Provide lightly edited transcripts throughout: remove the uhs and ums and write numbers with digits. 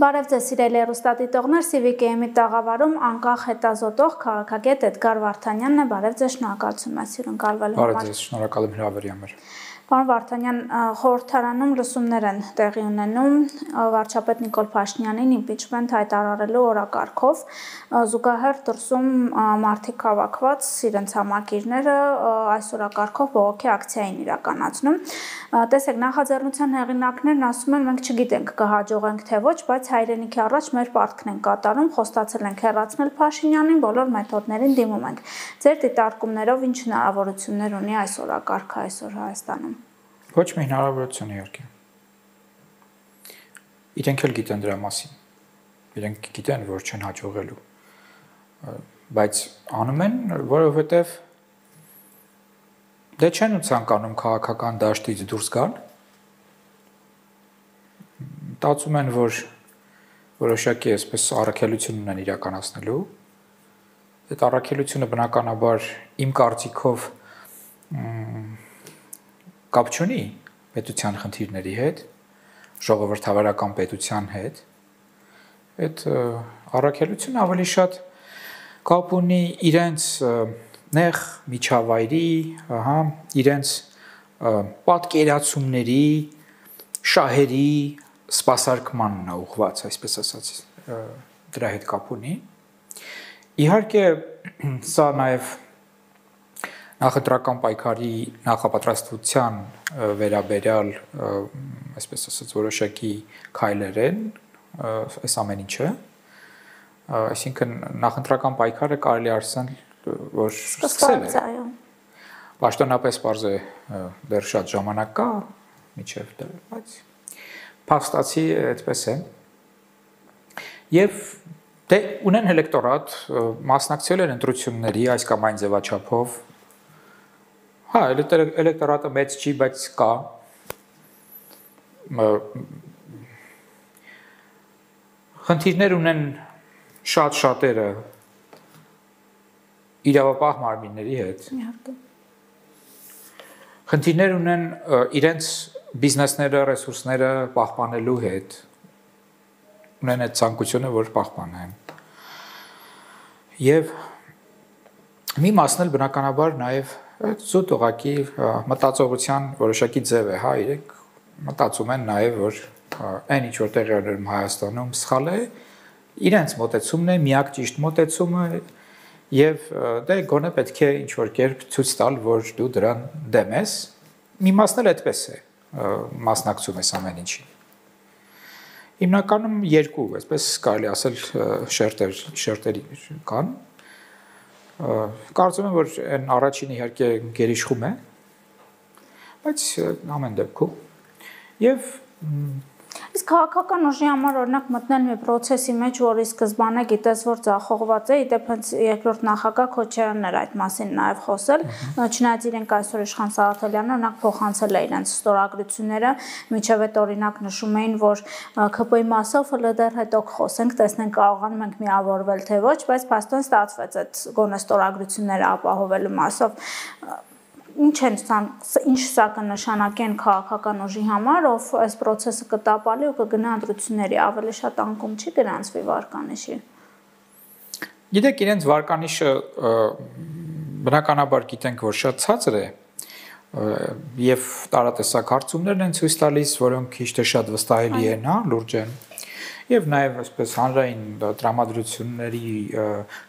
Բարև ձեզ սիրելի հեռուստադիտողներ, CVKM-ի տաղավարում անկախ հետազոտող քաղաքագետ Էդգար Վարդանյանն է, բարև ձեզ, շնորհակալություն մեզ հյուրընկալվելու համար։ Բարև ձեզ, շնորհակալ եմ հրավերի համար։ Պարոն Վարդանյան, խորհրդարանում լսումներ են տեղի ունենում վարչապետ Նիկոլ Փաշինյանին իմպիչմենտ հայտարարելու օրակարգով, զուգահեռ դրսում մարդիկ հավաքված իրենց համակիրները այս օրակարգով բողոքի ակցիա են իրականացնում։ Տեսեք, նախաձեռնության հեղինակներն ասում են, մենք չգիտենք կհաջողենք թե ոչ, բայց հայրենիքի առաջ մեր պարտքն ենք կատարում, խոստացել ենք հեռացնել Փաշինյանին, բոլոր մեթոդներին դիմում ենք։ Ձեր դիտարկումներով ինչ հնարավորություններ ունի այս օրակարգը այսօր Հայաստանում։ Ոչ մի հնարավորություն իհարկե։ Իրենք էլ գիտեն դրա մասին։ Իրենք գիտեն, որ չեն հաջողելու։ Բայց անում են, որովհետև դե չեն ցանկանում քաղաքական դաշտից դուրս գալ։ Մտածում են, որ որոշակի այսպես առաքելություն ունեն իրականացնելու։ Այդ առաքելությունը բնականաբար իմ կարծիքով կապ չունի պետության խնդիրների հետ, ժողովրդավարական պետության հետ։ Այդ առաքելությունը ավելի շատ կապ ունի իրենց նեղ միջավայրի, իրենց պատկերացումների, շահերի սպասարկմանն է ուղղված, այսպես ասած, դրա հետ կապ ունի։ Իհարկե, սա նաև նախընտրական պայքարի նախապատրաստության վերաբերյալ, այսպես ասած, որոշակի քայլեր են, այս ամեն ինչը, այսինքն նախընտրական պայքարը կարելի ասել, որ սկսել է։ Պաշտոնապես պարզ է դեռ շատ ժամանակ կա, միջև դա, բայց փաստացի այդպես է։ Եվ դե ունեն էլեկտորատ, մասնակցել են ընտրությունների այս կամ այն ձևաչափով։ Հա, էլեկտորատը մեծ չի, բայց կա։ Խնդիրներ ունեն շատ-շատերը իրավապահ մարմինների հետ։ Խնդիրներ ունեն իրենց բիզնեսները, ռեսուրսները պահպանելու հետ։ Ունեն այդ ցանկությունը, որ պահպանեն։ Եվ մի մասն էլ բնականաբար նաև զուտ ուղղակի մտածողության որոշակի ձև է, հա, իրենք մտածում են նաև, որ այն ինչ որ տեղի ունենում Հայաստանում սխալ է, իրենց մոտեցումն է, միակ ճիշտ մոտեցումը, եւ դե գոնե պետք է ինչ որ կերպ ցույց տալ, որ դու դրան դեմ ես։ Մի մասն էլ այդպես է, մասնակցում ես ամեն ինչին։ Հիմնականում երկու, այսպես կարելի ասել, շերտերի կան։ Կարծում եմ, որ այն առաջինը իհարկե գերիշխում է, բայց ամեն դեպքում եւ Իսկ քաղաքական ուժի համար օրինակ մտնել մի process-ի մեջ, որի սկզբանե գիտես, որ ձախողված է, իդեպ հենց երկրորդ նախագահ Քոչարյանն էր այդ մասին նաև խոսել, չնայած իրենք այսօր Իշխան Սաղաթելյանը օրինակ փոխանցել է իրենց ստորագրությունները, միջև այդ օրինակ նշում էին, որ ՔՊ-ի մասով դեռ հետո խոսենք, տեսնենք կարողանում ենք միավորվել թե ոչ, բայց փաստորեն ստացվեց այդ գոնե ստորագրությունները ապահովելու մասով։ Ինչ սա կնշանակի են քաղաքական ուժի համար, ով այս process-ը կտապալի ու կգնա ընտրությունների, ավելի շատ անկում չի գրանցվի վարկանիշի։ Գիտեք, իրենց վարկանիշը բնականաբար գիտենք, որ շատ ցածր է, եւ տարատեսակ հարցումներն են ցույց տալիս, որոնք քիչ թե շատ վստահելի են, հա, լուրջ են։ Եվ նաև այսպես հանրային տրամադրությունների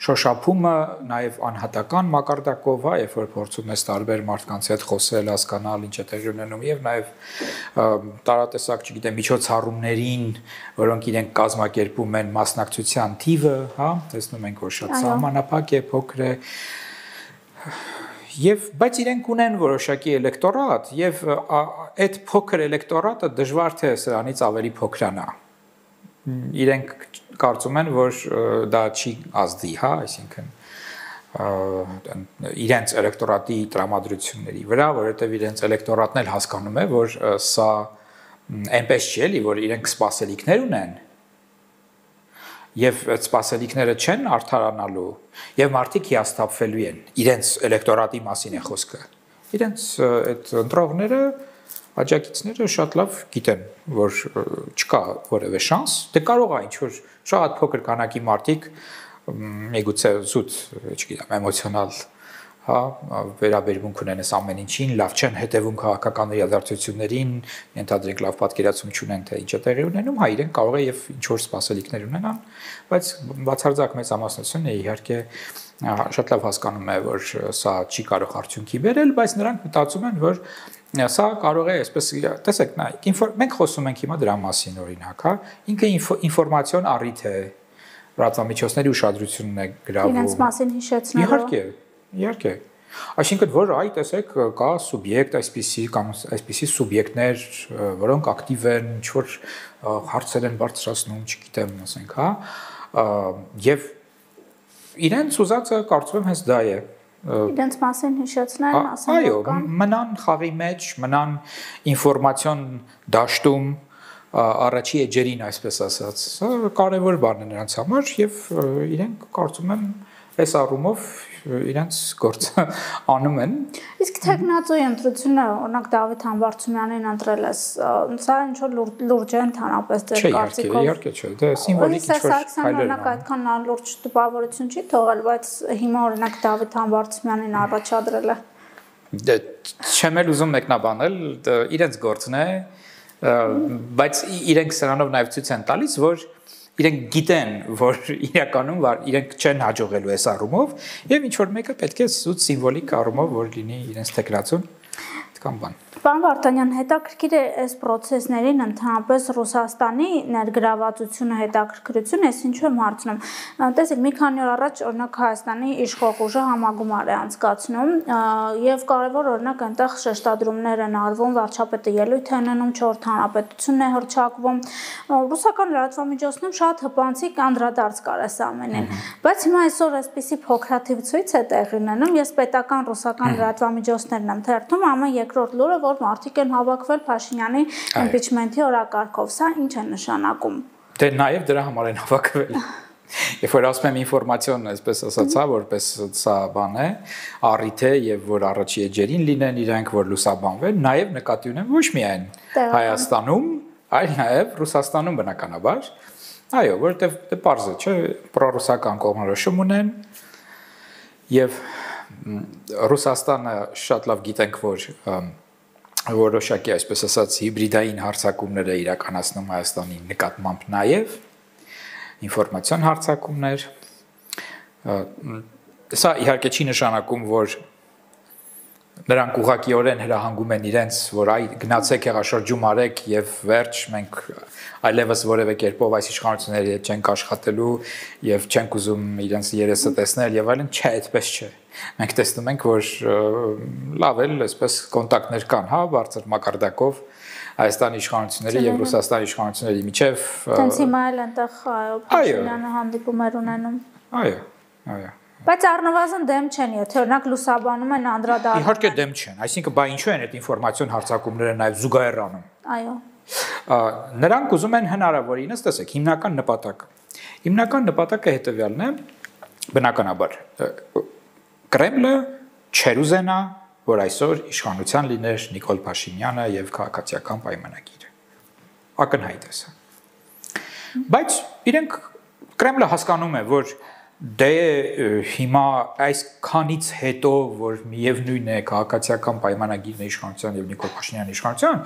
շոշափումը, նաև անհատական մակարդակով, հա, երբ որ փորձում ես տարբեր մարդկանց հետ խոսել, հասկանալ ինչ է տեղի ունենում, եւ նաև տարատեսակ, չգիտեմ, միջոցառումներին, որոնք իրենք կազմակերպում են մասնակցության թիվը, հա, տեսնում ենք, որ շատ սահմանափակ է, փոքր է, եւ բայց իրենք ունեն որոշակի էլեկտորատ, եւ այդ փոքր էլեկտորատը դժվար թե սրանից ավելի փոքրանա։ Իրենք կարծում են, որ դա չի ազդի, հա, այսինքն իրենց էլեկտորատի տրամադրությունների վրա, որովհետև իրենց էլեկտորատն էլ հասկանում է, որ սա այնպես չի էլի, որ իրենք սպասելիքներ ունեն, եւ այդ սպասելիքները չեն արդարանալու, եւ մարդիկ հիասթափվելու են, իրենց էլեկտորատի մասին է խոսքը։ Իրենց այդ ընտրողները աջակիցները շատ լավ գիտեն, որ չկա որևէ շանս, դե կարող է ինչ որ շատ փոքր քանակի մարդիկ միգուցե զուտ, չգիտեմ, էմոցիոնալ, հա, վերաբերմունք ունեն այս ամեն ինչին, լավ չեն հետևում քաղաքական իրադարձություններին, ենթադրենք լավ պատկերացում չունեն, թե ինչ է տեղի ունենում, հա, իրենք կարող է եւ ինչ որ սպասելիքներ ունենան, բայց բացարձակ մեծամասնությունն է իհարկե շատ լավ հասկանում է, որ սա չի կարող արդյունքի բերել, բայց նրանք մտածում են, որ սա կարող է, այսպես, տեսեք, մենք խոսում ենք հիմա դրա մասին օրինակ, հա, ինքը ինֆորմացիոն առիթ է, լրատվամիջոցների ուշադրությունն է գրավում։ Իրենց մասին հիշեցնելով։ Իհարկե։ Այսինքն, որ այ տեսեք, կա սուբյեկտ այսպիսի կամ այսպիսի սուբյեկտներ, որոնք ակտիվ են, ինչ որ հարցեր են բարձրացնում, չգիտեմ, ասենք, հա, եւ իրենց ուզածը կարծում եմ հենց դա է։ Իրենց մասին հիշեցնել, ասեն, այո, մնան խաղի մեջ, մնան ինֆորմացիոն դաշտում, առաջի էջերին, այսպես ասած, սա կարևոր բան է նրանց համար եւ իրենք կարծում եմ այս առումով իրենց գործը անում են։ Իսկ տեխնացուի ընտրությունը, օրինակ Դավիթ Համբարձումյանին ընտրել ես, սա ինչ որ լուրջ է ընդհանրապես ձեր կարծիքով։ Իհարկե չէ, դա սիմվոլիկ ինչ որ հայլեր է։ Օրինակ այդքան լուրջ տպավորություն չի թողել, բայց հիմա օրինակ Դավիթ Համբարձումյանին առաջադրել է։ Դե չեմ էլ ուզում մեկնաբանել, իրենց գործն է, բայց իրենք սրանով նաև ցույց են տալիս, որ իրենք գիտեն, որ իրականում իրենք չեն հաջողելու այս առումով եւ ինչ որ մեկը պետք է սուտ սիմվոլիկ առումով որ լինի իրենց տեխնացուն կամ բան։ Պարոն Վարդանյան, հետաքրքիր է այս process-ներին ընդհանրապես Ռուսաստանի ներգրավվածությունը, հետաքրքրությունը, ես ինչու եմ հարցնում։ Տեսեք, մի քանի օր առաջ օրինակ Հայաստանի իշխող ուժը համագումար է անցկացնում եւ կարեւոր օրինակ այնտեղ շեշտադրումներ են արվում, վարչապետը ելույթ է ունենում, 4 հանրապետությունն է հռչակվում։ Ռուսական լրատվամիջոցներում շատ հպանցիկ անդրադարձ կար այս ամենին, բայց հիմա այսօր այսպիսի փոքրաթիվ ցույց է տեղի ունենում, ես պետական ռուսական լրատվամիջոցներն եմ թերթում, ամեն երկրորդ լուրը, որ մարդիկ են հավաքվել Փաշինյանի impeachment-ի օրակարգով, սա ինչ է նշանակում։ Դե նաև դրա համար են հավաքվել։ Երբ որ ասում եմ ինֆորմացիոն, այսպես ասած, հա, որպես սա բան է, առիթ է եւ որ առաջի էջերին լինեն իրանք, որ լուսաբանվեն, նաև նկատի ունեմ ոչ միայն Հայաստանում, այլ նաև Ռուսաստանում բնականաբար։ Այո, որովհետեւ դե պարզ է, չէ, պրոռուսական կողմնորոշում ունեն եւ Ռուսաստանը շատ լավ գիտենք, որ որոշակի, այսպես ասած, հիբրիդային հարձակումներ է իրականացնում Հայաստանի նկատմամբ նաև ինֆորմացիոն հարձակումներ։ Սա իհարկե չի նշանակում, որ նրանք ուղղակիորեն հրահանգում են իրենց, որ այ գնացեք հեղաշրջում արեք եւ վերջ, մենք այլևս որևէ կերպով այս իշխանությունների հետ չենք աշխատելու եւ չենք ուզում իրենց երեսը տեսնել եւ այլն, չէ, այդպես չէ։ Մենք տեսնում ենք, որ լավ էլ այսպես կոնտակտներ կան, հա, բարձր մակարդակով Հայաստանի իշխանությունների եւ Ռուսաստանի իշխանությունների միջև։ Տենց հիմա էլ այնտեղ Փաշինյանը հանդիպումներ ունենում։ Այո, այո։ Բայց առնվազն դեմ չեն, եթե օրինակ լուսաբանում են անդրադառնում։ Իհարկե դեմ չեն, այսինքն բա ինչու են այդ ինֆորմացիոն հարձակումները նաև զուգահեռ անում։ Այո։ Նրանք ուզում են հնարավորինս, տեսեք, հիմնական նպատակը հետևյալն է, բնականաբար Կրեմլը չերուզենա, որ այսօր իշխանության լիներ Նիկոլ Փաշինյանը եւ քաղաքացիական պայմանագիրը։ Ակնհայտ է սա։ Բայց իրենք Կրեմլը հասկանում է, որ դե հիմա այս քանից հետո, որ միևնույն է քաղաքացիական պայմանագիրն է իշխանության եւ Նիկոլ Փաշինյանի իշխանության,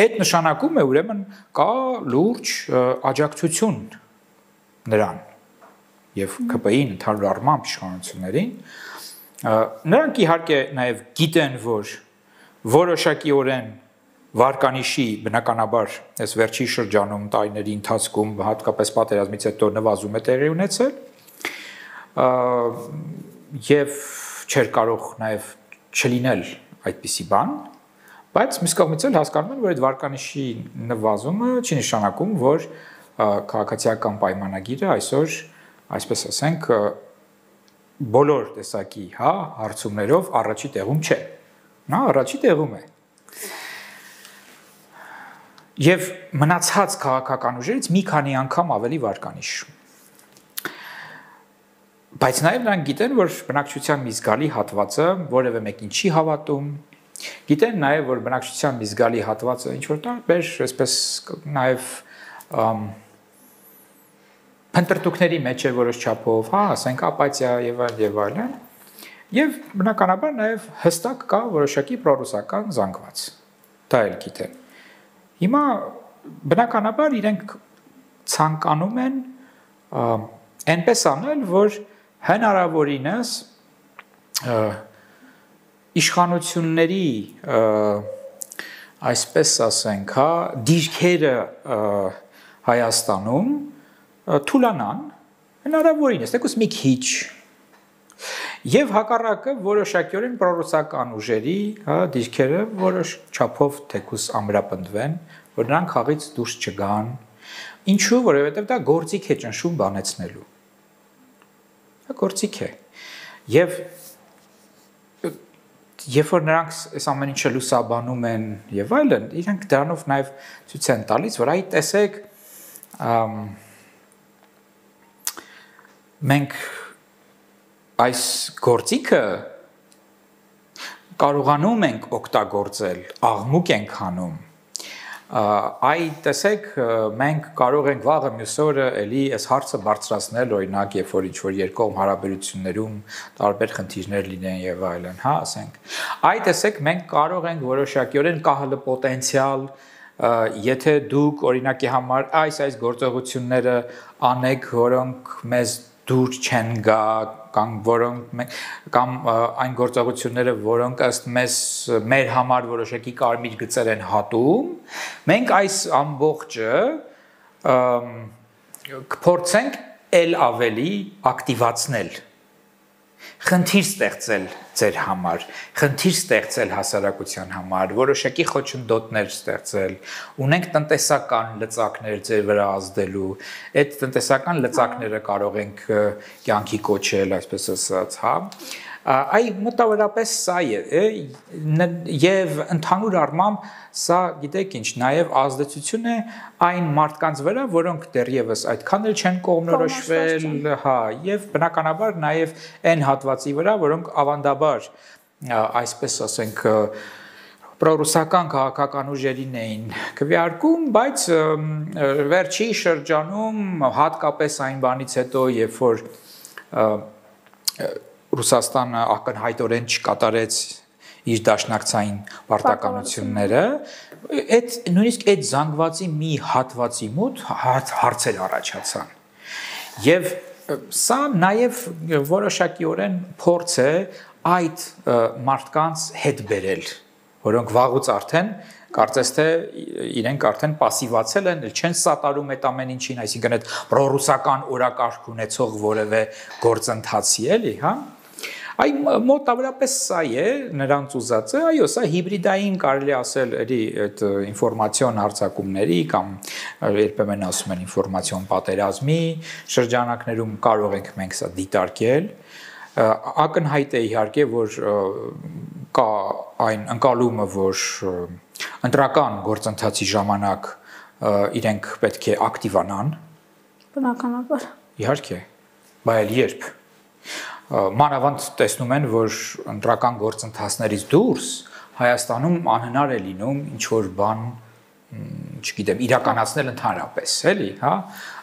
այդ նշանակում է ուրեմն կա լուրջ աջակցություն նրան եւ ԿՊ-ին ընդհանուր առմամբ իշխանություններին։ Նրանք իհարկե նաև գիտեն, որ որոշակիորեն Վարկանիշի բնականաբար այս վերջի շրջանում տարիների ընթացքում հատկապես պատերազմից հետո նվազում է տեղի ունեցել եւ չէր կարող նաև չլինել այդպիսի բան, բայց մյուս կողմից էլ հասկանում են, որ այդ Վարկանիշի նվազումը չի նշանակում, որ քաղաքացիական պայմանագիրը այսօր, այսպես ասենք, բոլոր տեսակի, հա, հարցումներով առաջի տեղում չէ։ Նա առաջի տեղում է։ Եվ մնացած քաղաքական ուժերից մի քանի անգամ ավելի Վարկանիշ։ Բայց նաև նրանք գիտեն, որ բնակչության մի զգալի հատվածը որևէ մեկին չի հավատում Գիտեն նաև որ բնակչության մի զգալի հատվածը ինչ որ տարբեր, այսպես նաև փնտրտուքների մեջ է որոշ չափով, հա, ասենք ապաթիա եւ այլն, եւ բնականաբար նաև հստակ կա որոշակի պրոռուսական զանգված։ Դա էլ գիտեն։ Հիմա բնականաբար իրենք ցանկանում են այնպես անել, որ հնարավորինս իշխանությունների այսպես ասենք, հա, դիրքերը Հայաստանում թուլանան, հնարավորինս, թեկուզ մի քիչ, եւ հակառակը որոշակիորեն պրոռուսական ուժերի, հա, դիրքերը որոշ չափով թեկուզ ամրապնդվեն, որ նրանք խաղից դուրս չգան, ինչու, որովհետեւ դա գործիք է ճնշում բանեցնելու։ Դա գործիք է։ Եվ երբ որ նրանք այս ամեն ինչը լուսաբանում են եւ այլն, իրենք դրանով նաեւ ցույց են տալիս, որ այ տեսեք մենք այս գործիքը կարողանում ենք օգտագործել, աղմուկ ենք անում, այ տեսեք մենք կարող ենք վաղը մյուս օրը էլի այս հարցը բարձրացնել, օրինակ, երբ որ ինչ-որ երկկողմ հարաբերություններում տարբեր խնդիրներ լինեն եւ այլն, հա, ասենք։ Այ տեսեք մենք կարող ենք որոշակիորեն կա հələ պոտենցիալ, եթե դուք օրինակի համար այս գործողությունները անեք, որոնք մեզ դուր չեն գա կամ այն գործողությունները, որոնք ըստ մեզ մեր համար որոշակի կարմիր գծեր են հատում, մենք այս ամբողջը կփորձենք ել ավելի ակտիվացնել, խնդիր ստեղծել ձեր համար, խնդիր ստեղծել հասարակության համար, որոշակի խոչընդոտներ ստեղծել, ունենք տնտեսական լծակներ ձեր վրա ազդելու, այդ տնտեսական լծակները կարող ենք կյանքի կոչել, այսպես ասած, հա, այ մոտավորապես սա է, եւ ընդհանուր առմամբ սա գիտեք ինչ, նաեւ ազդեցություն է այն մարդկանց վրա, որոնք դեռևս այդքան էլ չեն կողմնորոշվել, հա, եւ բնականաբար նաեւ այն հատվածի վրա, որոնք ավանդաբար, այսպես ասենք, պրոռուսական քաղաքական ուժերին էին քվեարկում, բայց վերջի շրջանում հատկապես այն բանից հետո, երբ որ Ռուսաստանը ակնհայտորեն չկատարեց իր դաշնակցային պարտականությունները, նույնիսկ այդ զանգվածի մի հատվածի մոտ հարցեր առաջացան։ Եվ սա նաև որոշակիորեն փորձ է այդ մարդկանց հետ բերել, որոնք վաղուց արդեն կարծես թե իրենք արդեն пассивացել են, չեն սատարում այդ ամեն ինչին, այսինքն այդ պրոռուսական օրակարգ ունեցող որևէ գործընթացի էլի, հա։ Այ մոտավորապես սա է նրանց ուզածը, այո, սա հիբրիդային կարելի ասել էլի այդ ինֆորմացիոն հարձակումների կամ երբեմն ասում են ինֆորմացիոն պատերազմի շրջանակներում կարող ենք մենք սա դիտարկել, ակնհայտ է իհարկե, որ կա այն ընկալումը, որ ընտրական գործընթացի ժամանակ իրենք պետք է ակտիվանան։ Բնականաբար։ Իհարկե, բայց երբ մանավանդ տեսնում են, որ ընտրական գործընթացներից դուրս Հայաստանում անհնար է լինում ինչ-որ բան, չգիտեմ, իրականացնել ընդհանրապես, էլի, հա,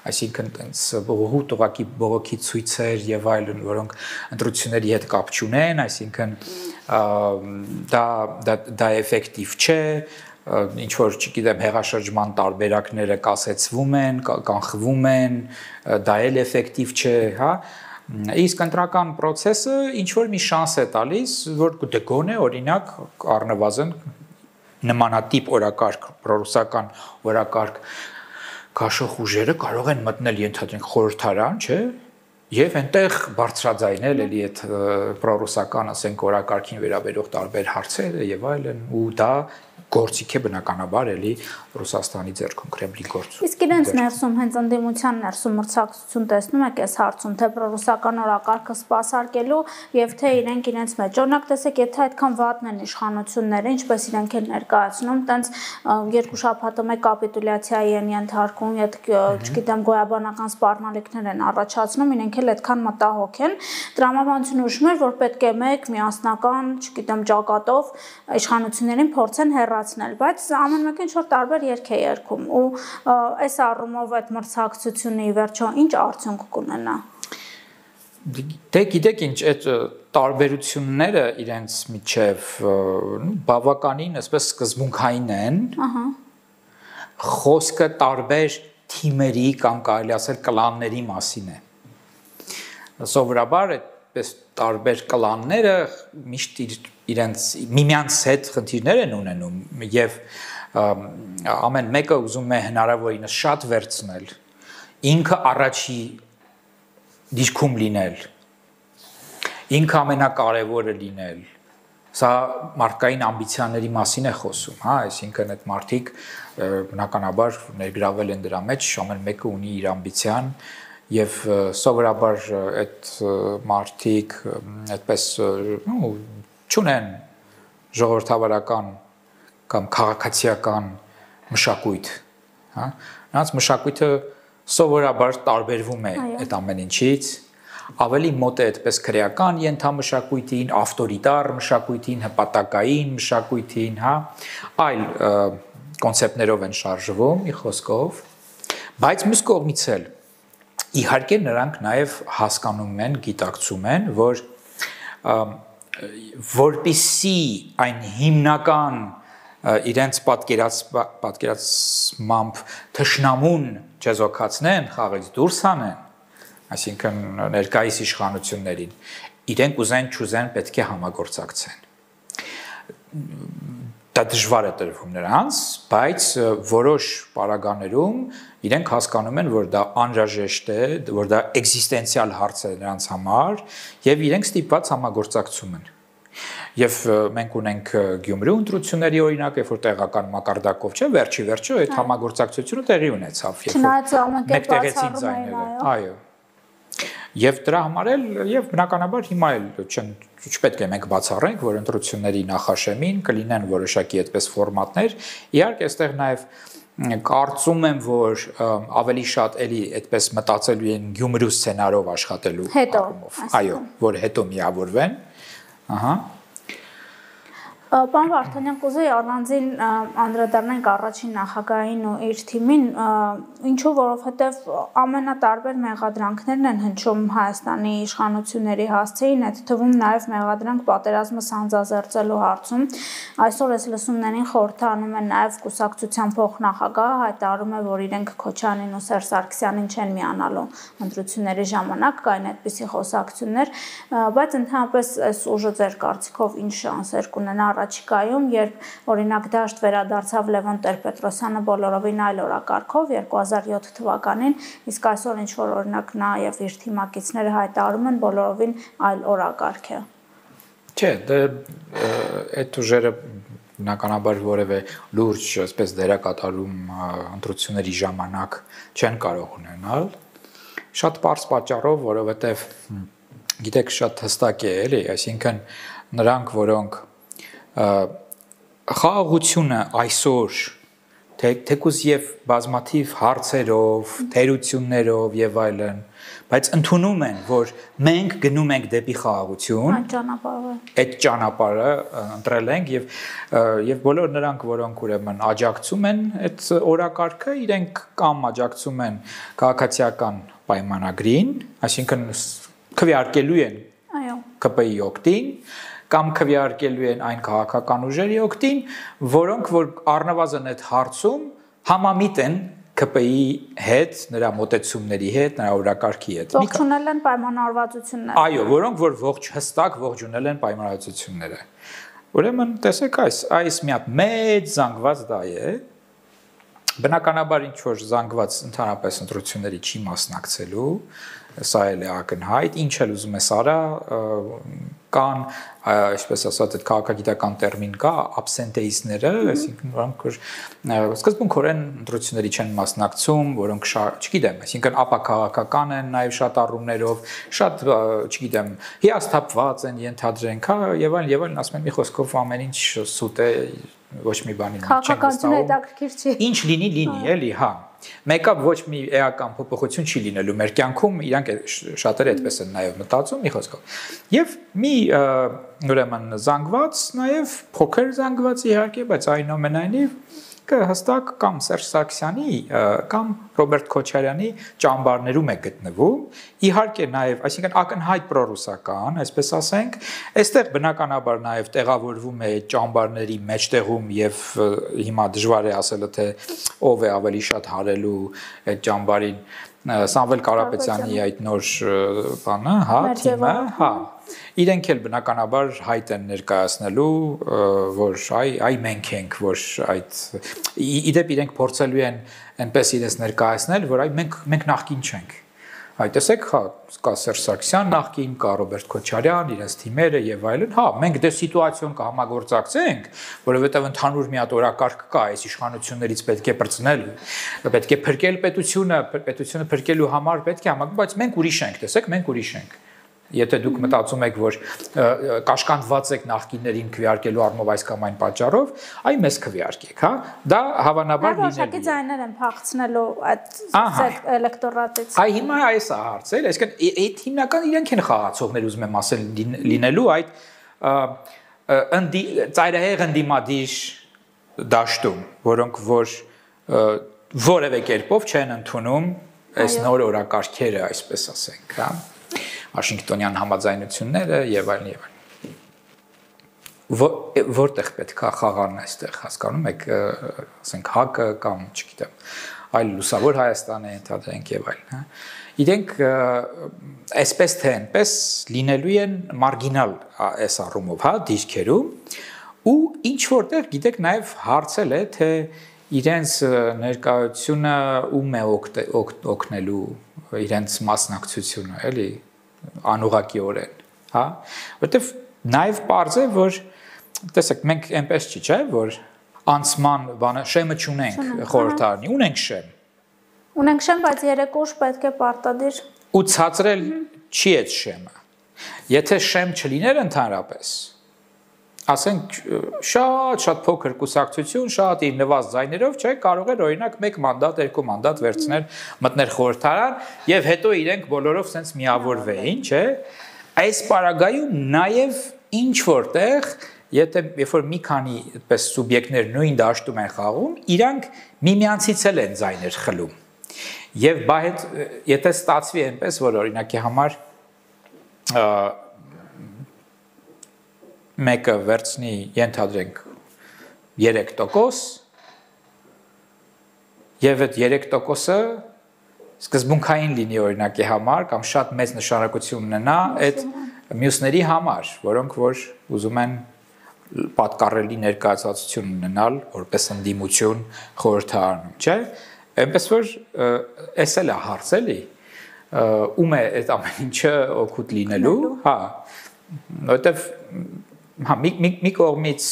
այսինքն տենց բողոքի ցույցեր եւ այլն, որոնք ընտրությունների հետ կապ չունեն, այսինքն դա էֆեկտիվ չէ, ինչ որ չգիտեմ հեղաշրջման տարբերակները կասեցվում են, կանխվում են, դա էլ էֆեկտիվ չէ, հա։ Իսկ ընտրական process-ը ինչ որ մի շանս է տալիս, որ գոնե օրինակ առնվազն նմանատիպ օրակարգ, պրոռուսական օրակարգ քաշող ուժերը կարող են մտնել ենթադրենք խորհրդարան, չէ՞, եւ այնտեղ բարձրաձայնել էլի այդ պրոռուսական, ասենք, օրակարգին վերաբերող տարբեր հարցերը եւ այլն, ու դա գործիք է բնականաբար էլի Ռուսաստանի ձեռքում Կրեմլի գործում։ Իսկ իրենց ներսում հենց ընդդիմության ներսում մրցակցություն տեսնում եք այս հարցում, թե պրոռուսական օրակարգը սպասարկելու եւ թե իրենք իրենց մեջ։ Օրինակ տեսեք, եթե այդքան վատն են իշխանությունները, ինչպես իրենք են ներկայացնում, տենց երկու շաբաթը մեկ կապիտուլյացիայի են ենթարկում, չգիտեմ, գոյաբանական սպառնալիքներ են առաջացնում, իրենք էլ այդքան մտահոգ են։ Տրամաբանությունը ուշում էր, որ պետք է մեկ միասնական, չգիտեմ, ճակատով իշխանություններին փորձեն հեռացնել, բայց ամեն մեկը ինչ որ տարբեր երգ է երգում ու այս առումով այդ մրցակցությունը ի վերջո ինչ արդյունք կունենա։ Դե գիտեք ինչ, այդ տարբերությունները իրենց միջև բավականին այսպես սկզբունքային են։ Ահա։ Խոսքը տարբեր թիմերի կամ կարելի ասել կլանների մասին է։ Սովորաբար այդպես տարբեր կլանները միշտ իրենց միմյանց հետ խնդիրներ են ունենում եւ ամեն մեկը ուզում է հնարավորինս շատ վերցնել, ինքը առաջի դիրքում լինել, ինքը ամենակարևորը լինել։ Սա մարդկային ամբիցիաների մասին է խոսում, հա, այսինքն այդ մարդիկ բնականաբար ներգրավել են դրա մեջ, ամեն մեկը ունի իր ամբիցիան եւ սովորաբար այդ մարդիկ այդպես չունեն ժողովրդավարական կամ քաղաքացիական մշակույթ, հա, նրանց մշակույթը սովորաբար տարբերվում է այդ ամեն ինչից, ավելի մոտ է այդպես քրեական ենթամշակույթին, ավտորիտար մշակույթին, հպատակային մշակույթին, հա, այլ կոնցեպտներով են շարժվում, մի խոսքով, բայց մյուս կողմից էլ իհարկե նրանք նաև հասկանում են, գիտակցում են, որ որպիսի այն հիմնական իրենց պատկերացմամբ թշնամուն չեզոքացնեն, խաղից դուրս հանեն, այսինքն ներկայիս իշխանություններին, իրենք ուզեն չուզեն պետք է համագործակցեն։ Դա դժվար է տրվում նրանց, բայց որոշ պարագաներում իրենք հասկանում են, որ դա անհրաժեշտ է, որ դա էքզիստենցիալ հարց է նրանց համար, եւ իրենք ստիպված համագործակցում են։ Եվ մենք ունենք Գյումրու ընտրությունների օրինակ, երբ որ տեղական մակարդակով չէ, վերջի այդ համագործակցությունը տեղի ունեցավ, երբ որ մեկտեղեցին ձայները, այո։ Եվ դրա համար էլ եւ բնականաբար հիմա էլ չպետք է մենք բացառենք, որ ընտրությունների նախաշեմին կլինեն որոշակի այդպես ֆորմատներ, իհարկե այստեղ նաեւ կարծում եմ, որ ավելի շատ էլի այդպես մտածելու են Գյումրու սցենարով աշխատելու առումով, այո, որ հետո միավորվեն, ահա։ Պարոն Վարդանյան, կուզեի առանձին անդրադառնանք առաջին նախագահին ու իր թիմին, ինչու, որովհետև ամենատարբեր մեղադրանքներն են հնչում Հայաստանի իշխանությունների հասցեին, այդ թվում նաև մեղադրանք պատերազմը սանձազերծելու հարցում։ Այսօր այս լսումներին խորհրդանում են նաև կուսակցության փոխնախագահը, հայտարարում է, որ իրենք Քոչյանին ու Սերժ Սարգսյանին չեն միանալու ընտրությունների ժամանակ, կային այդպիսի խոսակցություններ, բայց ընդհանրապես այս ուժը ձեր կարծիքով ինչ շանսեր կունենա առաջիկայում, երբ օրինակ դաշտ վերադարձավ Լևոն Տեր-Պետրոսյանը բոլորովին այլ օրակարգով 2007 թվականին, իսկ այսօր ինչ որ օրինակ նա եւ իր թիմակիցները հայտարարում են բոլորովին այլ օրակարգ է։ Չէ, դե այդ ուժերը բնականաբար որևէ լուրջ, այսպես դերակատարում ընտրությունների ժամանակ չեն կարող ունենալ։ Շատ պարզ պատճառով, որովհետեւ գիտեք, շատ հստակ է, էլի, այսինքն նրանք, որոնք խաղաղությունը այսօր թեկուզ եւ բազմաթիվ հարցերով, թերություններով եւ այլն, բայց ընդունում են, որ մենք գնում ենք դեպի խաղաղություն, այդ ճանապարհը ընտրել ենք եւ բոլոր նրանք, որոնք ուրեմն աջակցում են այդ օրակարգը, իրենք կամ աջակցում են քաղաքացիական պայմանագրին, այսինքն քվեարկելու են ԿՊ-ի օգտին, կամ քվեարկելու են այն քաղաքական ուժերի օգտին, որոնք որ առնվազն այդ հարցում համամիտ են ԿՊ-ի հետ, նրա մոտեցումների հետ, նրա օրակարգի հետ։ Ողջունել են պայմանավորվածությունները։ Այո, որոնք որ հստակ ողջունել են պայմանավորվածությունները։ Ուրեմն տեսեք այս մի հատ մեծ զանգված դայ է, Բնականաբար ինչ որ զանգված ընդհանրապես ընտրությունների չի մասնակցելու, սա էլ է ակնհայտ, ինչ էլ ուզում ես արա, կան, այսպես ասած, այդ քաղաքագիտական տերմին կա, absenteistները, այսինքն որոնք սկզբունքորեն ընտրությունների չեն մասնակցում, որոնք չգիտեմ, այսինքն ապաքաղաքական են նաև շատ առումներով, շատ, չգիտեմ, հիասթափված են ենթադրենք, հա, եւ այլն, ասում են մի խոսքով ամեն ինչ սուտ է, ոչ մի բանի չեն Քաղաքականությունը հետաքրքիր չի։ Ինչ լինի, էլի, հա։ Մեկը ոչ մի էական փոփոխություն չի լինելու մեր կյանքում, իրանք շատերը այդպես են նաև մտածում, մի խոսքով։ Եվ մի ուրեմն զանգված, նաև փոքր զանգված իհարկե, բայց այնուամենայնիվ հստակ կամ Սերժ Սարգսյանի կամ Ռոբերտ Քոչարյանի ճամբարներում է գտնվում, իհարկե նաև, այսինքն ակնհայտ պրոռուսական, այսպես ասենք, այստեղ բնականաբար նաև տեղավորվում է ճամբարների մեջտեղում եւ հիմա դժվար է ասելը թե ով է ավելի շատ հարելու այդ ճամբարին Սամվել Կարապետյանի այդ նոր բանը, հա, թիմը, հա իրենք էլ բնականաբար հայտ են ներկայացնելու, որ այ մենք ենք, որ այդ իդեպ իրենք փորձելու են այնպես իրենց ներկայացնել, որ այ մենք նախկին չենք։ Այ տեսեք, հա, կա Սերժ Սարգսյան նախկին, կա Ռոբերտ Քոչարյան, իրենց թիմերը եւ այլն, հա, մենք դե սիտուացիոն կհամագործակցենք, որովհետեւ ընդհանուր մի հատ օրակարգ կա, այս իշխանություններից պետք է բրծնել, պետք է փրկել պետությունը փրկելու համար պետք է համագործակցել, բայց մենք ուրիշ ենք, տեսեք, մենք ուրիշ ենք։ Եթե դուք մտածում եք, որ կաշկանդված եք նախկիններին քվեարկելու առումով այս կամ այն պատճառով, այ մեզ քվեարկեք, հա։ Դա հավանաբար լինելու է։ Որոշակի ձայներ են փախցնելու այդ էլեկտորատից։ Այ հիմա այս է հարցը, այսինքն այդ հիմնական իրենք են խաղացողներ, ուզում եմ ասել, լինելու այդ ծայրահեղ ընդդիմադիր դաշտում, որոնք որ որևէ կերպով չեն ընդունում այս նոր օրակարգերը, այսպես ասենք, հա։ Վաշինգտոնյան համաձայնությունները եւ այլն։ Որտեղ պետք է խաղան այստեղ, հասկանում եք, ասենք ՀԱԿ-ը կամ, չգիտեմ, այլ լուսավոր Հայաստանը ընդհանրենք եւ այլն, հա։ Իրենք այսպես թե այնպես լինելու են մարգինալ այս առումով, հա, դիրքերում ու ինչ որտեղ գիտեք նաեւ հարցել է թե իրենց ներկայությունը ում է օգնելու իրենց մասնակցությունը, էլի անուղակիորեն, հա, որտեվ նաև պարզ է, որ տեսեք, մենք այնպես չի, չէ, որ անցման բանը շեմը չունենք խորհրդարանի, ունենք շեմ։ Ունենք շեմ, բայց երեք ուժ պետք է պարտադիր ու ցածրել չի այդ շեմը։ Եթե շեմ չլիներ ընդհանրապես, ասենք շատ փոքր կուսակցություն, շատ իր նվազ ձայներով, չէ, կարող էր օրինակ 1 մանդատ, 2 մանդատ վերցնել, մտներ խորհրդարան եւ հետո իրենք բոլորով սենց միավորվեին, չէ։ Այս պարագայում նաեւ ինչ որտեղ, եթե երբ որ մի քանի այդպես սուբյեկտներ նույն դաշտում են խաղում, իրանք միմյանցից էլ են ձայներ խլում։ Եվ բա հետ եթե ստացվի այնպես, որ օրինակի համար մեկը վերցնի ենթադրենք 3% եւ այդ 3%-ը սկզբունքային լինի օրինակի համար կամ շատ մեծ նշանակություն ունենա այդ մյուսների համար, որոնք որ ուզում են պատկառելի ներկայացուցություն ունենալ որպես ընդդիմություն խորհրդարանում, չէ՞։ Այնպես որ էս էլ է հարց էլի, ում է այդ ամեն ինչը օգուտ լինելու, հա, որովհետեւ հա մի կողմից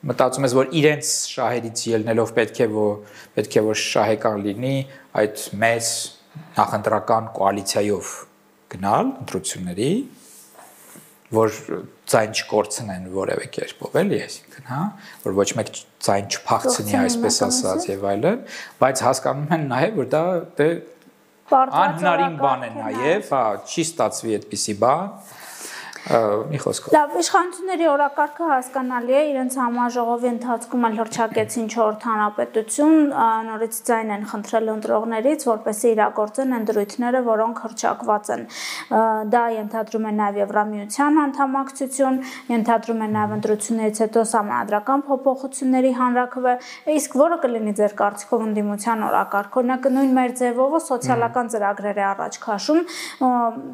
մտածում ես որ իրենց շահերից ելնելով պետք է որ շահեկան լինի այդ մեծ նախընտրական կոալիցիայով գնալ ընտրությունների որ ձայն չկորցնեն որևէ կերպով էլի այսինքն հա որ ոչ մեկ ձայն չփախցնի այսպես ասած եւ այլն բայց հասկանում են նաեւ որ դա անհնարին բան է նաեւ հա չի ստացվի այդպիսի բան մի խոսքով։ Լավ, իշխանությունների օրակարգը հասկանալի է, իրենց համաժողովի ընթացքում էլ հռչակեցին 4 հանրապետություն, նորից ձայն են խնդրել ընտրողներից, որպեսզի իրագործեն այն դրույթները, որոնք հռչակված են։ Դա ենթադրում է նաև Եվրամիության անդամակցություն, ենթադրում է նաև ընտրություններից հետո սահմանադրական փոփոխությունների հանրաքվե, իսկ որը կլինի ձեր կարծիքով ընդդիմության օրակարգ, օրինակ նույն մեր ձևով սոցիալական ծրագրեր է առաջ քաշում,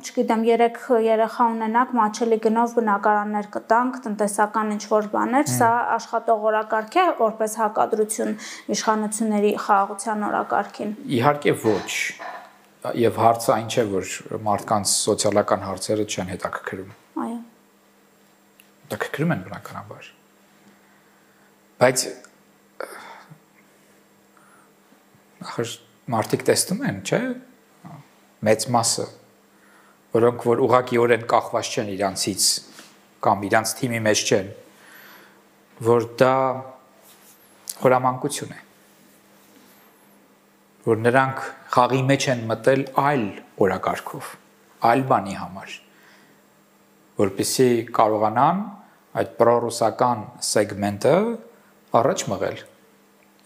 չգիտեմ, 3 երեխա ունենաք, ճանաչելի գնով բնակարաններ կտանք, տնտեսական ինչ-որ բաներ, սա աշխատող օրակարգ է որպես հակադրություն իշխանությունների խաղաղության օրակարգին։ Իհարկե ոչ։ Եվ հարցը այն չէ, որ մարդկանց սոցիալական հարցերը չեն հետաքրքրում։ Այո։ Հետաքրքրում են բնականաբար։ Բայց ախր մարդիկ տեսնում են, չէ՞, մեծ մասը, որոնք որ ուղղակիորեն կախված չեն իրանցից կամ իրանց թիմի մեջ չեն, որ դա խորամանկություն է, որ նրանք խաղի մեջ են մտել այլ օրակարգով, այլ բանի համար, որպեսզի կարողանան այդ պրոռուսական սեգմենտը առաջ մղել։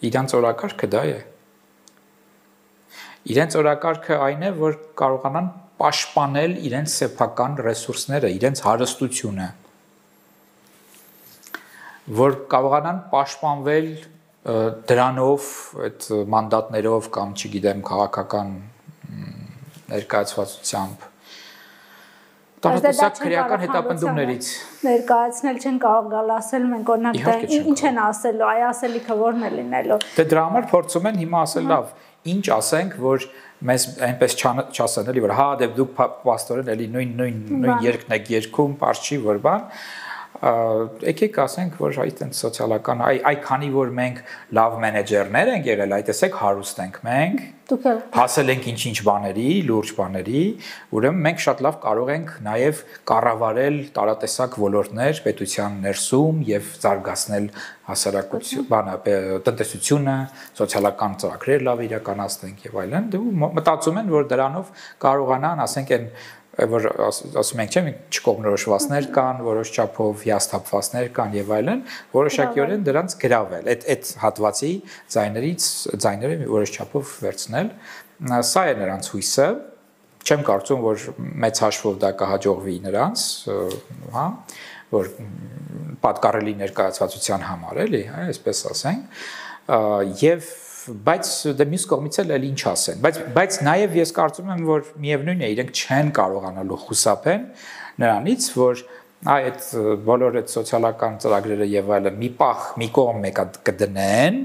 Իրանց օրակարգը դա է։ Իրենց օրակարգը այն է, որ կարողանան պաշտպանել իրենց սեփական ռեսուրսները, իրենց հարստությունը, որ կարողանան պաշտպանվել դրանով, այդ մանդատներով կամ չգիտեմ քաղաքական ներկայացվածությամբ, տարատեսակ քրեական հետապնդումներից ներկայացնել չեն կարող գալ ասել մենք օրինակ ինչ են ասելու, այ ասելիքը ո՞րն է լինելու։ Դե դրա համար փորձում են հիմա ասել լավ, ինչ ասենք, որ մեզ այնպես չասեն, էլի որ հա դե դուք պաստորեն էլի նույն երկն եք երգում, པարզ չի որ բան, եկեք ասենք, որ այդտենց սոցիալական այ քանի որ մենք լավ մենեջերներ ենք եղել, այ տեսեք հարուստ ենք մենք, հասել ենք ինչ-ինչ բաների, լուրջ բաների, ուրեմն մենք շատ լավ կարող ենք նաև կառավարել տարատեսակ ոլորտներ պետության ներսում եւ զարգացնել հասարակություն, տնտեսությունը, սոցիալական ծրագրեր լավ իրականացնենք եւ այլն, դու մտածում են, որ դրանով կարողանան, ասենք այն որ ասում ենք, չէ՞, չկողմնորոշվածներ կան, որոշ չափով հիասթափվածներ կան եւ այլն, որոշակիորեն դրանց գրավել, այդ հատվածի ձայները որոշ չափով վերցնել, սա է նրանց հույսը, չեմ կարծում, որ մեծ հաշվով դա կհաջողվի նրանց, հա, որ պատկառելի ներկայացվածության համար, էլի, այսպես ասենք, եւ բայց դե մյուս կողմից էլ ինչ ասեն, բայց նաև ես կարծում եմ, որ միևնույն է, իրենք չեն կարողանալու խուսափեն նրանից, որ այդ բոլոր այդ սոցիալական ծրագրերը եւ այլն մի պահ մի կողմ մեկը կդնեն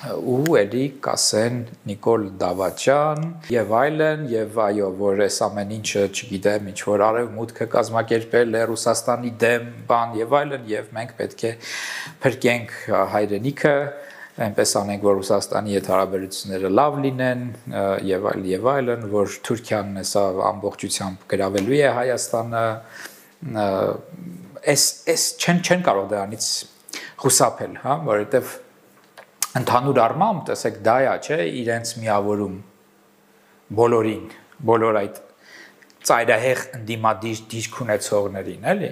ու էլի կասեն Նիկոլ Դավաճան եւ այլն եւ այո, որ այս ամեն ինչը, չգիտեմ, ինչ որ արևմուտքը կազմակերպել է Ռուսաստանի դեմ բան եւ այլն եւ մենք պետք է փրկենք հայրենիքը, այնպես անենք, որ Ռուսաստանի հետ հարաբերությունները լավ լինեն եւ այլն, որ Թուրքիան հեսա ամբողջությամբ գրավելու է Հայաստանը, այս չեն կարող դրանից խուսափել, հա, որովհետեւ ընդհանուր առմամբ, տեսեք, դա է, չէ, իրենց միավորում բոլորին, բոլոր այդ ծայրահեղ ընդդիմադիր դիրք ունեցողներին, էլի,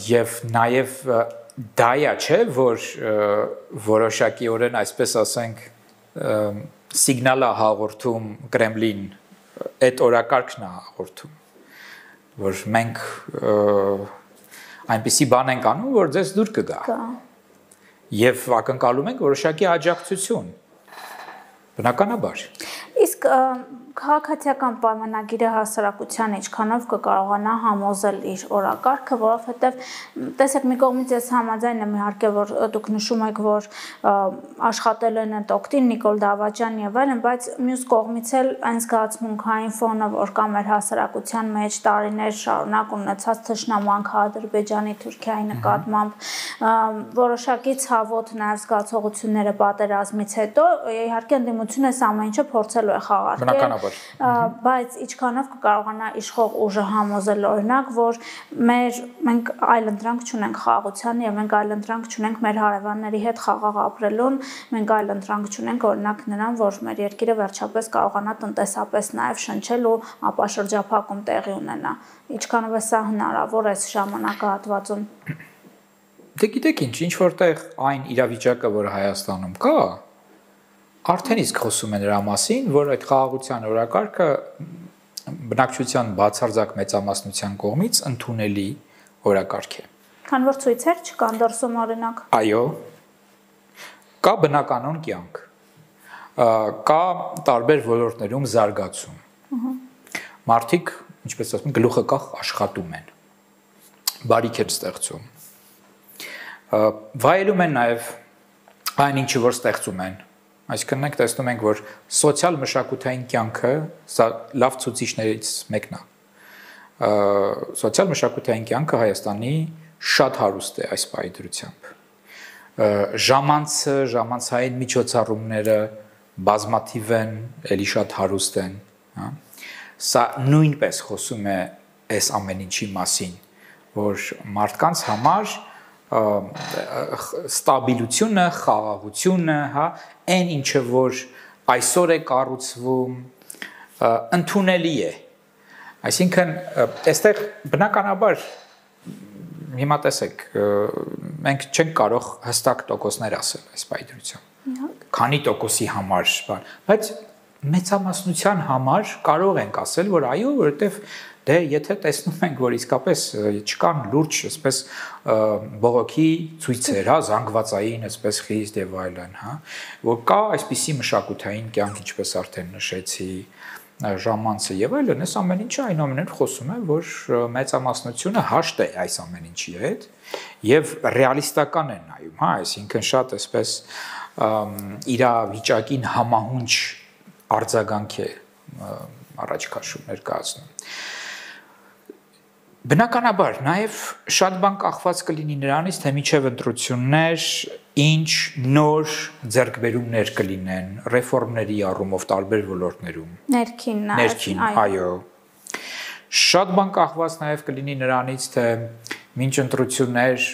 եւ նաեւ դա է, չէ, որ որոշակիորեն, այսպես ասենք, սիգնալ է հաղորդում Կրեմլին, այդ օրակարգն է հաղորդում, որ մենք այնպիսի բան ենք անում, որ ձեզ դուր կգա։ Եվ ակնկալում ենք որոշակի աջակցություն, բնականաբար։ Իսկ քաղաքացիական պայմանագիրը հասարակության ինչքանով կկարողանա համոզել իր օրակարգը, որովհետև տեսեք մի կողմից ես համաձայն եմ իհարկե, որ դուք նշում եք, որ աշխատել են այդ օկտին Նիկոլ Դավաճան եւ այլն, բայց մյուս կողմից էլ այն զգացմունքային ֆոնը, որ կա մեր հասարակության մեջ տարիներ շարունակ ունեցած թշնամանք Ադրբեջանի, Թուրքիայի նկատմամբ, որոշակի ցավոտ նաեւ զգացողությունները պատերազմից հետո, իհարկե ընդդիմությունը այս ամեն ինչը փորձելու է խաղարկել, բայց ինչքանով կկարողանա իշխող ուժը համոզել օրինակ, որ մենք այլընտրանք չունենք խաղաղության եւ մենք այլընտրանք չունենք մեր հարևանների հետ խաղաղ ապրելուն, մենք այլընտրանք չունենք օրինակ նրան, որ մեր երկիրը վերջապես կարողանա տնտեսապես նաեւ շնչել ու ապաշրջափակում տեղի ունենա։ Ինչքանով է սա հնարավոր այս ժամանակահատվածում։ Դե գիտեք ինչ որտեղ այն իրավիճակը, որ Հայաստանում կա, արդեն իսկ խոսում են դրա մասին, որ այդ խաղաղության օրակարգը բնակչության բացարձակ մեծամասնության կողմից ընդունելի օրակարգ է։ Քան որ ցույցեր չկան դրսում օրինակ։ Այո։ Կա բնականon կյանք։ Կա տարբեր ոլորտներում զարգացում։ Մարդիկ ինչպես ասում են, գլուխը կախ աշխատում են։ Բարիք են ստեղծում։ Վայելում են նաև այն ինչը որ ստեղծում են։ Այսինքն մենք տեսնում ենք, որ սոցիալ մշակութային կյանքը սա լավ ցուցիչներից մեկն է։ Սոցիալ մշակութային կյանքը Հայաստանի շատ հարուստ է այս պայմանությամբ։ Ժամանցը, ժամանցային միջոցառումները բազմաթիվ են, ելի շատ հարուստ են, հա։ Սա նույնպես խոսում է այս ամեն ինչի մասին, որ մարդկանց համար ստաբիլությունը, խաղաղությունը, հա, այն ինչը որ այսօր է կառուցվում, ընդունելի է։ Այսինքն, այստեղ բնականաբար հիմա տեսեք, մենք չենք կարող հստակ տոկոսներ ասել այս պայմանությամբ։ Քանի տոկոսի համար, բայց մեծամասնության համար կարող ենք ասել, որ այո, որովհետև դե եթե տեսնում ենք, որ իսկապես չկան լուրջ, այսպես բողոքի ցույցեր, հա, զանգվածային, այսպես խիստ եւ այլն, հա, որ կա այսպիսի մշակութային կյանք, ինչպես արդեն նշեցի, ժամանցը եւ այլն, այս ամեն ինչը այնուամենայնիվ խոսում է, որ մեծամասնությունը հաշտ է այս ամեն ինչի հետ եւ ռեալիստական է նայում, հա, այսինքն շատ այսպես իրավիճակին համահունչ արձագանք է առաջ քաշում ներկայացնում։ Բնականաբար նաև շատ բան կախված կլինի նրանից, թե միջև ընտրություններ ինչ նոր ձեռքբերումներ կլինեն ռեֆորմների առումով տարբեր ոլորտներում։ Ներքին, այո։ Շատ բան կախված նաև կլինի նրանից, թե մինչ ընտրություններ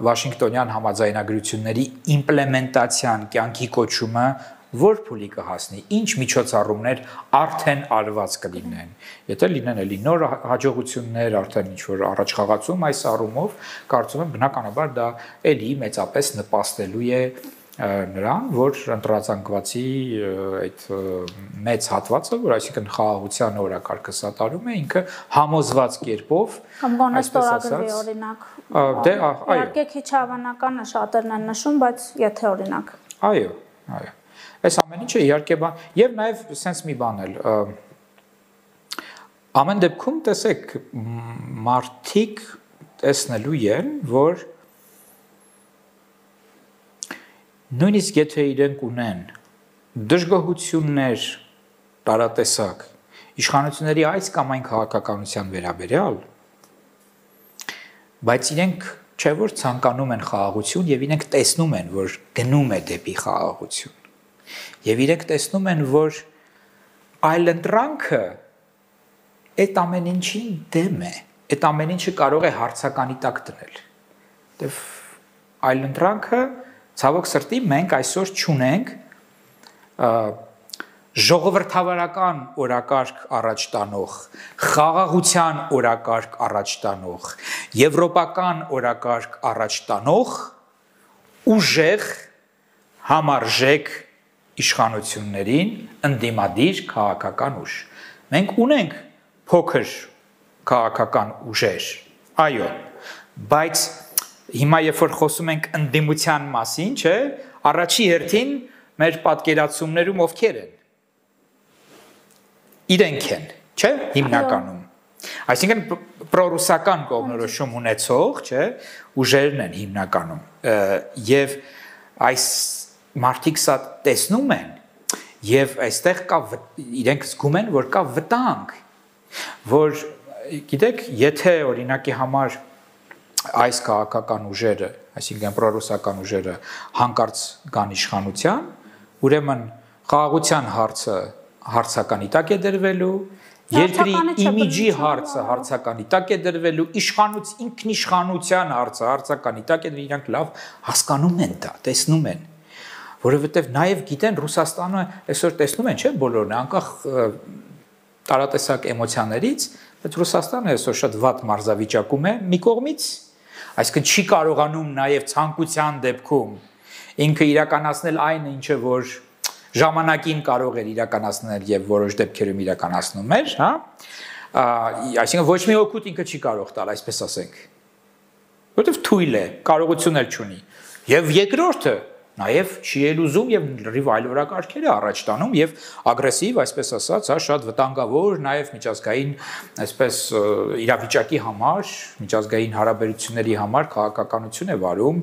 Վաշինգտոնյան համաձայնագրությունների իմպլեմենտացիան, կյանքի կոչումը որ փուլի կհասնի, ինչ միջոցառումներ արդեն արված կլինեն։ Եթե լինեն էլի նոր հաջողություններ, արդեն ինչ-որ առաջխաղացում այս առումով, կարծում եմ բնականաբար դա էլի մեծապես նպաստելու է նրան, որ ընտրածանկվածի այդ մեծ հատվածը, որ այսինքն խաղաղության օրակարգը սատարում է, ինքը համոզված կերպով, կամ գոնե ստորագրվի օրինակ։ Դե, այո։ Իհարկե քիչ հավանական է, շատերն են նշում, բայց եթե օրինակ։ Այո, այո։ Այս ամեն ինչը իհարկե բան եւ նաեւ sense մի բան էլ ամեն դեպքում տեսեք մարդիկ տեսնելու են որ նույնիսկ եթե իրենք ունեն դժգոհություններ տարատեսակ իշխանությունների այս կամ այն քաղաքականության վերաբերյալ բայց իրենք չէ որ ցանկանում են խաղաղություն եւ իրենք տեսնում են որ գնում է դեպի խաղաղություն Եվ իրենք տեսնում են, որ այլընտրանքը այդ ամեն ինչին դեմ է, այդ ամեն ինչը կարող է հարցականի տակ դնել։ Դեվ այլընտրանքը ցավոք սրտի մենք այսօր չունենք ժողովրդավարական օրակարգ առաջ տանող, խաղաղության օրակարգ առաջ տանող, եվրոպական օրակարգ առաջ տանող ուժեղ համարժեք իշխանություններին ընդդիմադիր քաղաքական ուժ։ Մենք ունենք փոքր քաղաքական ուժեր, այո, բայց հիմա երբ որ խոսում ենք ընդդիմության մասին, չէ, առաջի հերթին մեր պատկերացումներում ովքեր են։ Իրենք են, չէ, հիմնականում։ Այսինքն պրոռուսական կողմնորոշում ունեցող, չէ, ուժերն են հիմնականում։ Եվ այս մարդիկ սա տեսնում են եւ այստեղ կա իրենք զգում են որ կա վտանգ որ գիտեք եթե օրինակի համար այս քաղաքական ուժերը այսինքն պրոռուսական ուժերը հանկարծ գան իշխանության ուրեմն խաղաղության հարցը հարցականի տակ է դրվելու երկրի իմիջի հարցը հարցականի տակ է դրվելու ինքնիշխանության հարցը հարցականի տակ է իրանք լավ հասկանում են դա տեսնում են որովհետև նաև գիտեն Ռուսաստանը այսօր տեսնում են, չէ՞, բոլորն անկախ տարատեսակ էմոցիաներից, բայց Ռուսաստանը այսօր շատ վատ մարզավիճակում է մի կողմից, այսինքն չի կարողանում նաև ցանկության դեպքում ինքը իրականացնել այն ինչը որ ժամանակին կարող էր իրականացնել եւ որոշ դեպքերում իրականացնում էր, հա? Այսինքն ոչ մի օգուտ ինքը չի կարող տալ, այսպես ասենք։ Որովհետև թույլ է, կարողություն էլ չունի։ Եվ երկրորդը նաև չի էլ ուզում եւ լրիվ այլ օրակարգեր է առաջ տանում եւ ագրեսիվ, այսպես ասած, հա, շատ վտանգավոր նաև միջազգային, այսպես իրավիճակի համար, միջազգային հարաբերությունների համար քաղաքականություն է վարում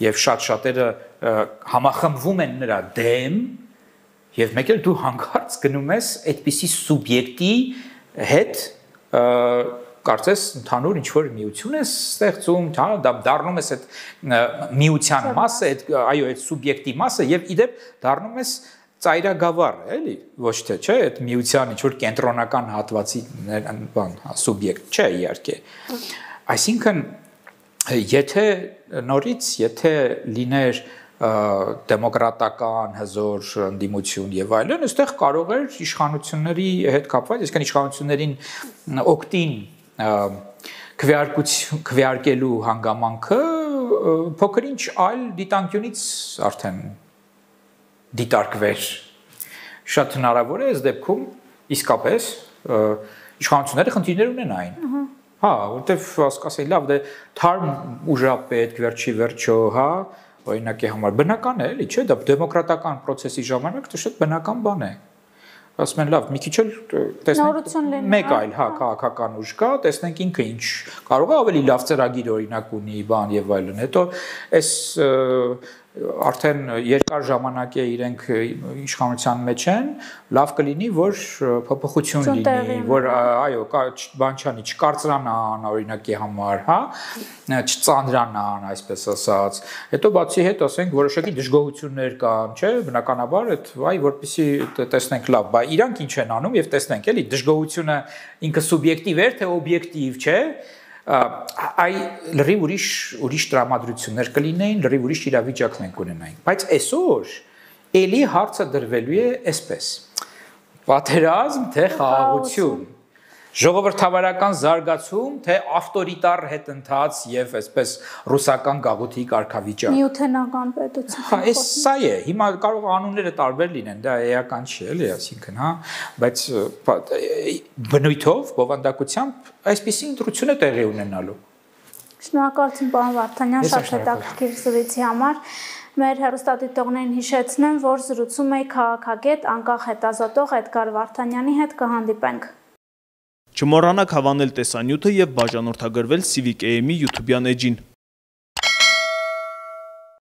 եւ շատ-շատերը համախմբվում են նրա դեմ եւ մեկ էլ դու հանկարծ գնում ես այդպիսի սուբյեկտի հետ կարծես ընդհանուր ինչ-որ միություն է ստեղծում, հա, դա դառնում ես այդ միության մասը, այո, այդ սուբյեկտի մասը եւ իդեպ դառնում ես ծայրագավառ, էլի, ոչ թե, չէ, այդ միության ինչ-որ կենտրոնական հատվածի բան, սուբյեկտ չէ իհարկե։ Այսինքն, եթե լիներ դեմոկրատական հզոր ընդդիմություն եւ այլն, այստեղ կարող էր իշխանությունների հետ կապված, այսինքն իշխանություններին օկտին քվեարկելու հանգամանքը փոքր ինչ այլ դիտանկյունից արդեն դիտարկվեր։ Շատ հնարավոր է այս դեպքում իսկապես իշխանությունները խնդիրներ ունենային։ Հա, որտեվ ասկասեի լավ, դե թարմ ուժապետ վերջի վերջո, հա, օրինակի համար բնական է, էլի, չէ՞, դա դեմոկրատական process-ի ժամանակ դա շատ բնական բան է։ Ասում են լավ, մի քիչ էլ տեսնենք մեկ այլ, հա, քաղաքական ուժ կա, տեսնենք ինքը ինչ կարող է ավելի լավ ծրագիր օրինակ ունի, բան եւ այլն։ Հետո այս արդեն երկար ժամանակ է իրենք իշխանության մեջ են, լավ կլինի, որ փոփոխություն լինի, որ այո, բան չանի, չկարծրանան օրինակի համար, հա, չծանրանան, այսպես ասած։ Հետո բացի հետ ասենք որոշակի դժգոհություններ կան, չէ՞, բնականաբար այդ այ որպեսի տեսնենք լավ, բա իրանք ինչ են անում եւ տեսնենք, էլի, դժգոհությունը ինքը սուբյեկտիվ է, թե օբյեկտիվ, չէ՞։ Այ լրիվ ուրիշ տրամադրություններ կլինեին, լրիվ ուրիշ իրավիճակ մենք ունենայինք, բայց այսօր էլի հարցը դրվելու է այսպես. պատերազմ թե խաղաղություն, ժողովրդավարական զարգացում թե ավտորիտար հետընթաց եւ այսպես ռուսական գաղութի կարգավիճակ։ Նյութենական պետություն։ Հա, այս սա է, հիմա կարող անունները տարբեր լինեն, դա էական չի, էլի, այսինքն, հա, բայց բնույթով, բովանդակությամբ այսպիսի ընտրություն է տեղի ունենալու։ Շնորհակալություն, պարոն Վարդանյան, շատ հետաքրքիր զրույցի համար։ Մեր հեռուստադիտողներին հիշեցնեմ, որ զրուցում էի քաղաքագետ, անկախ հետազոտող Էդգար Վարդանյանի հետ, կհանդիպենք։ Չմոռանաք հավանել տեսանյութը եւ բաժանորդագրվել Civic AM-ի YouTube-յան էջին։